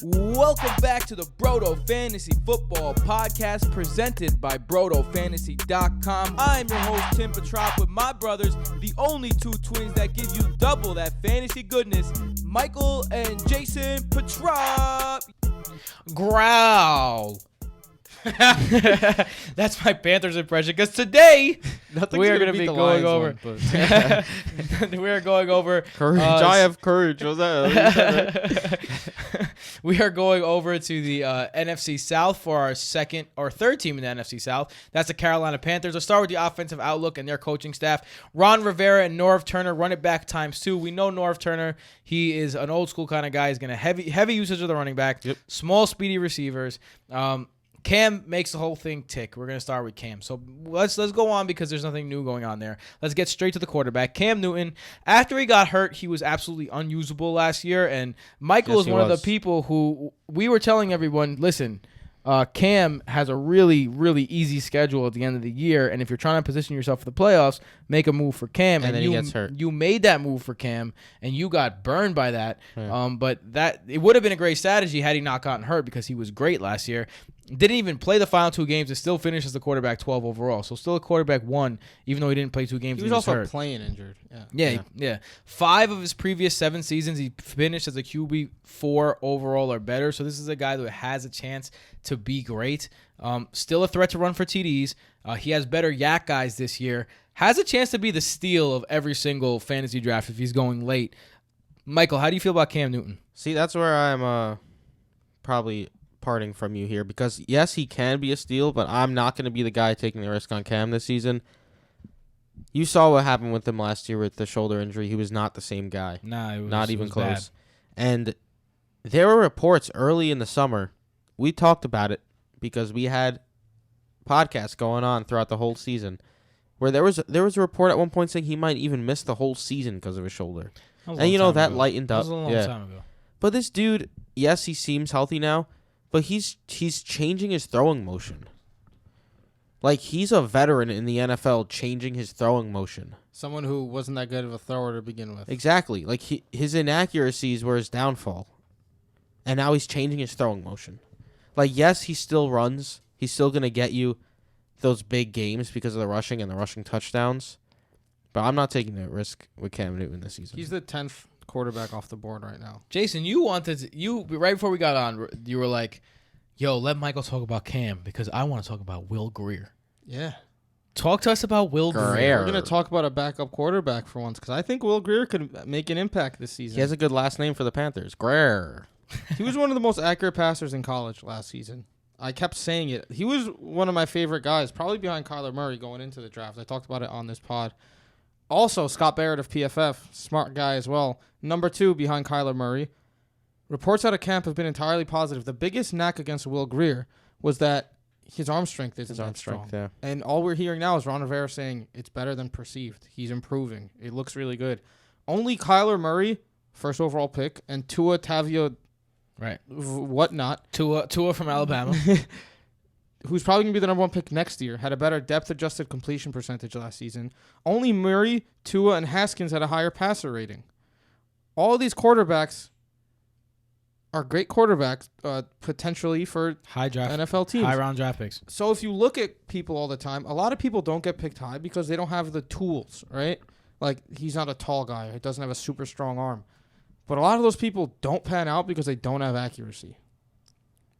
Welcome back to the Broto Fantasy Football Podcast presented by BrotoFantasy.com. I'm your host, Tim Petrop, with my brothers, the only two twins that give you double that fantasy goodness, Michael and Jason Petrop. Growl. That's my Panthers impression, because today we are going to be going over. We are going over. Courage. I have courage. Was that? We are going over to the NFC South for our second or third team in the NFC South. That's the Carolina Panthers. I'll start with the offensive outlook and their coaching staff. Ron Rivera and Norv Turner run it back ×2. We know Norv Turner. He is an old school kind of guy. He's going to heavy usage of the running back. Yep. Small, speedy receivers. Cam makes the whole thing tick. We're going to start with Cam. So let's go on because there's nothing new going on there. Let's get straight to the quarterback. Cam Newton, after he got hurt, he was absolutely unusable last year. And Michael is one of the people who we were telling everyone, listen, Cam has a really, really easy schedule at the end of the year. And if you're trying to position yourself for the playoffs, make a move for Cam. And then he gets hurt. You made that move for Cam, and you got burned by that. Yeah. But it would have been a great strategy had he not gotten hurt because he was great last year. Didn't even play the final 2 games and still finished as the quarterback 12 overall. So still a quarterback 1, even though he didn't play 2 games. He was also hurt. playing injured. Yeah. 5 of his previous 7 seasons, he finished as a QB 4 overall or better. So this is a guy that has a chance to be great. Still a threat to run for TDs. He has better yak guys this year. Has a chance to be the steal of every single fantasy draft if he's going late. Michael, how do you feel about Cam Newton? See, that's where I'm probably parting from you here, because yes, he can be a steal, but I'm not going to be the guy taking the risk on Cam this season. You saw what happened with him last year with the shoulder injury. He was not the same guy. Nah, not even close. Bad. And there were reports early in the summer. We talked about it because we had podcasts going on throughout the whole season where there was a report at one point saying he might even miss the whole season because of his shoulder. And that lightened up. That was a long time ago. But this dude, yes, he seems healthy now, but he's changing his throwing motion. Like, he's a veteran in the NFL changing his throwing motion. Someone who wasn't that good of a thrower to begin with. Exactly. Like, his inaccuracies were his downfall. And now he's changing his throwing motion. Like, yes, he still runs. He's still going to get you those big games because of the rushing and the rushing touchdowns. But I'm not taking that risk with Cam Newton this season. He's the 10th quarterback off the board right now. Jason, right before we got on, you were like, yo, let Michael talk about Cam because I want to talk about Will Grier. Yeah. Talk to us about Will Grier. We're going to talk about a backup quarterback for once because I think Will Grier could make an impact this season. He has a good last name for the Panthers. Grier. He was one of the most accurate passers in college last season. I kept saying it. He was one of my favorite guys, probably behind Kyler Murray going into the draft. I talked about it on this pod. Also, Scott Barrett of PFF, smart guy as well. Number 2 behind Kyler Murray. Reports out of camp have been entirely positive. The biggest knack against Will Grier was that his arm strength isn't that strong. Yeah. And all we're hearing now is Ron Rivera saying it's better than perceived. He's improving. It looks really good. Only Kyler Murray, first overall pick, and Tua Tavio, right, whatnot. Tua from Alabama. Who's probably going to be the number 1 pick next year, had a better depth-adjusted completion percentage last season. Only Murray, Tua, and Haskins had a higher passer rating. All of these quarterbacks are great quarterbacks, potentially for NFL teams. High-round draft picks. So if you look at people all the time, a lot of people don't get picked high because they don't have the tools, right? Like, he's not a tall guy. He doesn't have a super strong arm. But a lot of those people don't pan out because they don't have accuracy.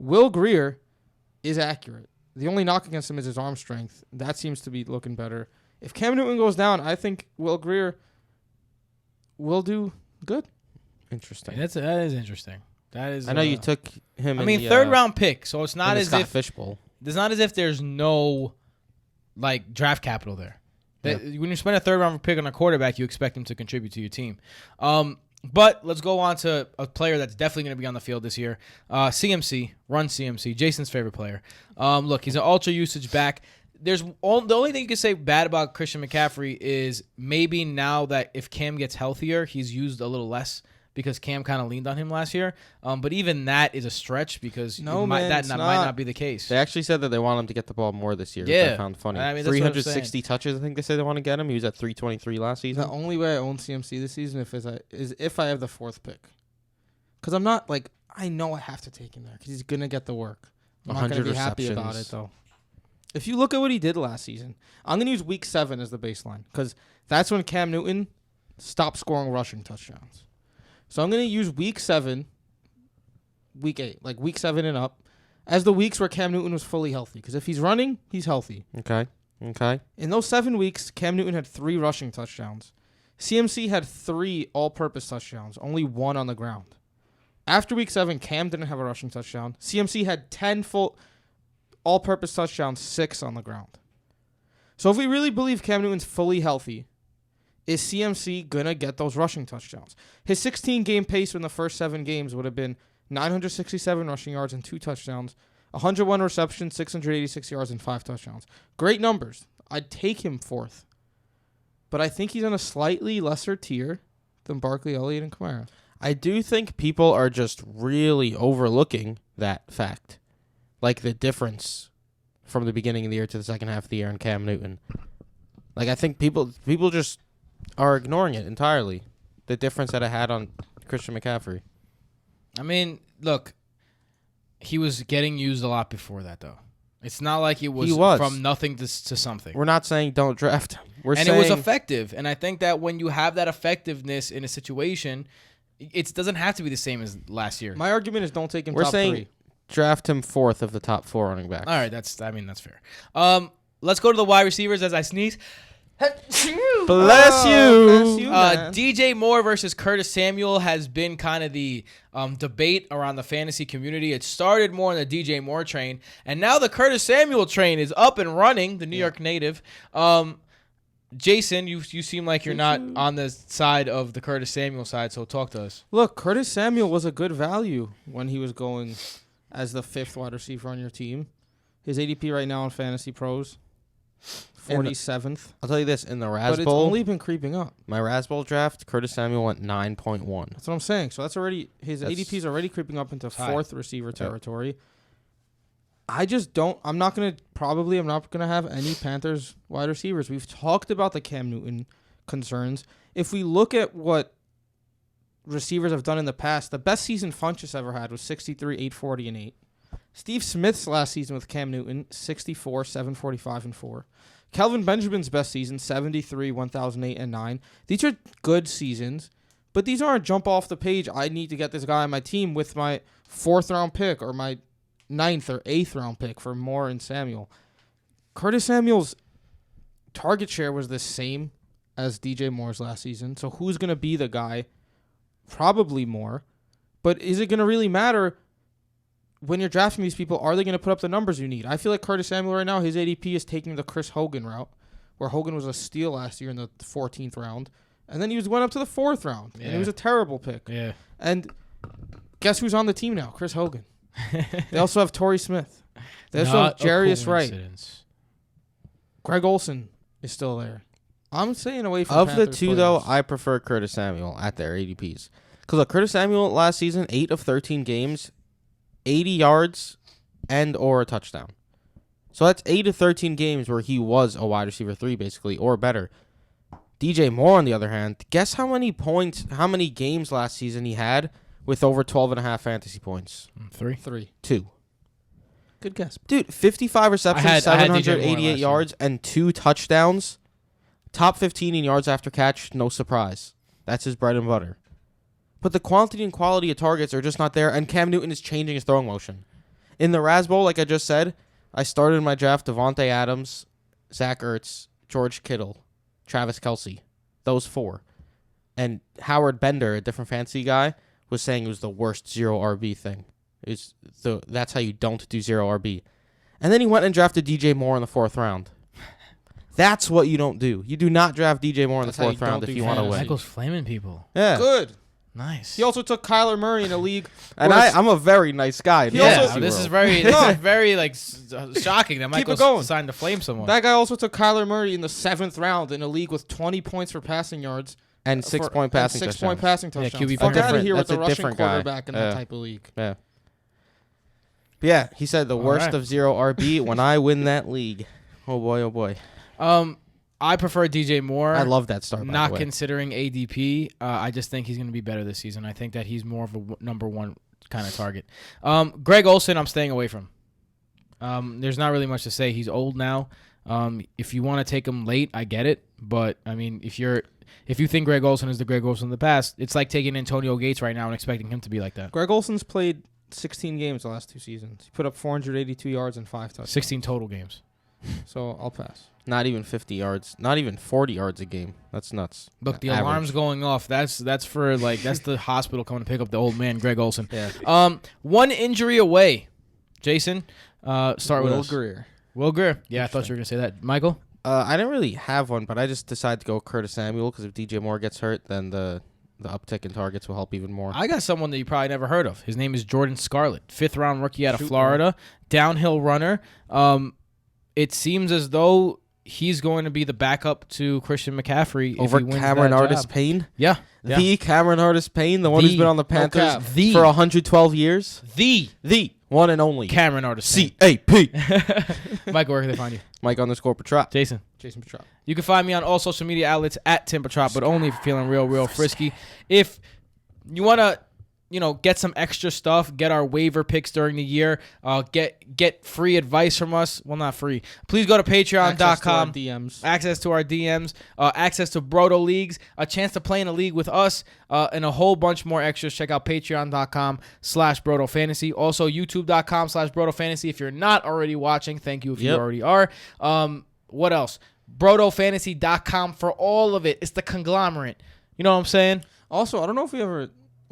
Will Grier is accurate. The only knock against him is his arm strength. That seems to be looking better. If Cam Newton goes down, I think Will Grier will do good. Interesting. That is interesting. That is. I know you took him. Third round pick, so it's not as if Fishbowl. It's not as if there's no like draft capital there. Yeah. When you spend a third round pick on a quarterback, you expect him to contribute to your team. But let's go on to a player that's definitely going to be on the field this year. CMC, run CMC, Jason's favorite player. Look, he's an ultra usage back. The only thing you can say bad about Christian McCaffrey is maybe now that if Cam gets healthier, he's used a little less because Cam kind of leaned on him last year. But even that is a stretch because that might not be the case. They actually said that they want him to get the ball more this year. Yeah. Which I found funny. I mean, 360 touches, I think they say they want to get him. He was at 323 last season. The only way I own CMC this season is if I have the 4th pick. Because I'm not, like, I know I have to take him there because he's going to get the work. I'm not 100 going to be happy about receptions. it, though. If you look at what he did last season, I'm going to use Week 7 as the baseline because that's when Cam Newton stopped scoring rushing touchdowns. So I'm going to use Week 7, Week 8, like Week 7 and up, as the weeks where Cam Newton was fully healthy. Because if he's running, he's healthy. Okay. In those 7 weeks, Cam Newton had 3 rushing touchdowns. CMC had 3 all-purpose touchdowns, only 1 on the ground. After Week 7, Cam didn't have a rushing touchdown. CMC had 10 full all-purpose touchdowns, 6 on the ground. So if we really believe Cam Newton's fully healthy, is CMC going to get those rushing touchdowns? His 16-game pace in the first 7 games would have been 967 rushing yards and 2 touchdowns, 101 receptions, 686 yards, and 5 touchdowns. Great numbers. I'd take him 4th. But I think he's on a slightly lesser tier than Barkley, Elliott, and Kamara. I do think people are just really overlooking that fact. Like the difference from the beginning of the year to the second half of the year in Cam Newton. Like I think people just are ignoring it entirely. The difference that it had on Christian McCaffrey. I mean, look, he was getting used a lot before that, though. It's not like it was, He was. from nothing to something. We're not saying don't draft him. We're and saying it was effective. And I think that when you have that effectiveness in a situation, it doesn't have to be the same as last year. My argument is don't take him we're top saying 3. draft him 4th of the top 4 running backs. All right, that's fair. Let's go to the wide receivers as I sneeze. Bless you. man. DJ Moore versus Curtis Samuel has been kind of the debate around the fantasy community. It started more on the DJ Moore train, and now the Curtis Samuel train is up and running, the New York native. Jason, you seem like you're not on the side of the Curtis Samuel side, so talk to us. Look, Curtis Samuel was a good value when he was going as the 5th wide receiver on your team. His ADP right now on Fantasy Pros, 47th. I'll tell you this, in the Raz But it's Bowl, only been creeping up. my Raz Bowl draft, Curtis Samuel went 9.1. That's what I'm saying. So that's already his ADP is already creeping up into high. 4th receiver territory. I just don't. I'm not gonna have any Panthers wide receivers. We've talked about the Cam Newton concerns. If we look at what receivers have done in the past, the best season Funchess ever had was 63, 840, and 8. Steve Smith's last season with Cam Newton, 64, 745, and 4. Kelvin Benjamin's best season, 73, 1008, and 9. These are good seasons, but these aren't jump off the page. I need to get this guy on my team with my 4th round pick or my 9th or 8th round pick for Moore and Samuel. Curtis Samuel's target share was the same as DJ Moore's last season. So who's going to be the guy? Probably Moore. But is it going to really matter when you're drafting these people? Are they going to put up the numbers you need? I feel like Curtis Samuel right now, his ADP is taking the Chris Hogan route, where Hogan was a steal last year in the 14th round. And then he went up to the 4th round. Yeah. And he was a terrible pick. Yeah. And guess who's on the team now? Chris Hogan. They also have Torrey Smith. They also have Jarius Wright. Greg Olsen is still there. I'm staying away from Of Panthers the two, players. though, I prefer Curtis Samuel at their ADPs. Because look, Curtis Samuel last season, 8 of 13 games, 80 yards and or a touchdown. So that's 8 of 13 games where he was a wide receiver 3, basically, or better. DJ Moore, on the other hand, guess how many games last season he had with over 12.5 fantasy points? 3. 2. Good guess. Dude, 55 receptions, I had DJ Moore 788 last yards, and 2 touchdowns. Top 15 in yards after catch, no surprise. That's his bread and butter. But the quantity and quality of targets are just not there, and Cam Newton is changing his throwing motion. In the Raz Bowl, like I just said, I started my draft Devontae Adams, Zach Ertz, George Kittle, Travis Kelce. Those 4. And Howard Bender, a different fantasy guy, was saying it was the worst 0 RB thing. That's how you don't do 0 RB. And then he went and drafted DJ Moore in the 4th round. That's what you don't do. You do not draft DJ Moore in the 4th round if you want to win. Michael's flaming people. Yeah. Good. Nice. He also took Kyler Murray in a league. And I'm a very nice guy. He also- This is very like shocking that Michael's going. deciding to flame someone. That guy also took Kyler Murray in the 7th round in a league with 20 points for passing yards. And 6-point passing 6-point touchdowns. passing Yeah, touchdowns. QB Fuck point. out of here with That's a a rushing different guy. quarterback in that Yeah. type of league. Yeah. But yeah, he said the worst right. of 0 RB when I win that league. Oh boy, oh boy. I prefer DJ Moore. I love that start, by Not the way. considering ADP. I just think he's going to be better this season. I think that he's more of a number 1 kind of target. Greg Olsen, I'm staying away from. There's not really much to say. He's old now. If you want to take him late, I get it. But I mean, if you think Greg Olsen is the Greg Olsen of the past, it's like taking Antonio Gates right now and expecting him to be like that. Greg Olsen's played 16 games the last 2 seasons. He put up 482 yards and 5 touchdowns. 16 total games. So I'll pass. Not even 50 yards. Not even 40 yards a game. That's nuts. Look, the Average. alarm's going off. That's for that's the hospital coming to pick up the old man, Greg Olsen. Yeah. One injury away. Jason, start with Will us. Greer. Will Greer. Yeah, I thought you were gonna say that. Michael. I didn't really have one, but I just decided to go Curtis Samuel because if DJ Moore gets hurt, then the uptick in targets will help even more. I got someone that you probably never heard of. His name is Jordan Scarlett, 5th-round rookie out of Florida, downhill runner. It seems as though he's going to be the backup to Christian McCaffrey Over if he wins Cameron that Artis job. Payne? Yeah. The Cameron Artis Payne, the one who's been on the Panthers The for 112 years? The One and only. Cameron Artis Payne. C-A-P. Michael, where can they find you? Mike_Petrop. Jason. Jason Petrop. You can find me on all social media outlets at Tim Petrop, but only if you're feeling real frisky. If you want to, get some extra stuff, get our waiver picks during the year, get free advice from us. Well, not free. Please go to patreon.com. Access to our DMs, access to Broto Leagues, a chance to play in a league with us, and a whole bunch more extras. Check out patreon.com/Broto Fantasy. Also, youtube.com/Broto Fantasy. If you're not already watching, thank you if you already are. What else? BrotoFantasy.com for all of it. It's the conglomerate. You know what I'm saying? Also, I don't know if we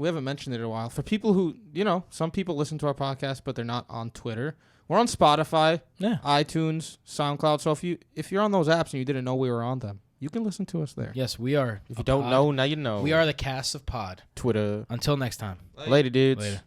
haven't mentioned it in a while. For people who, some people listen to our podcast, but they're not on Twitter. We're on Spotify, iTunes, SoundCloud. So if you're on those apps and you didn't know we were on them, you can listen to us there. Yes, we are. If you don't know, now you know. We are the cast of pod. Twitter. Until next time. Later, dudes. Later.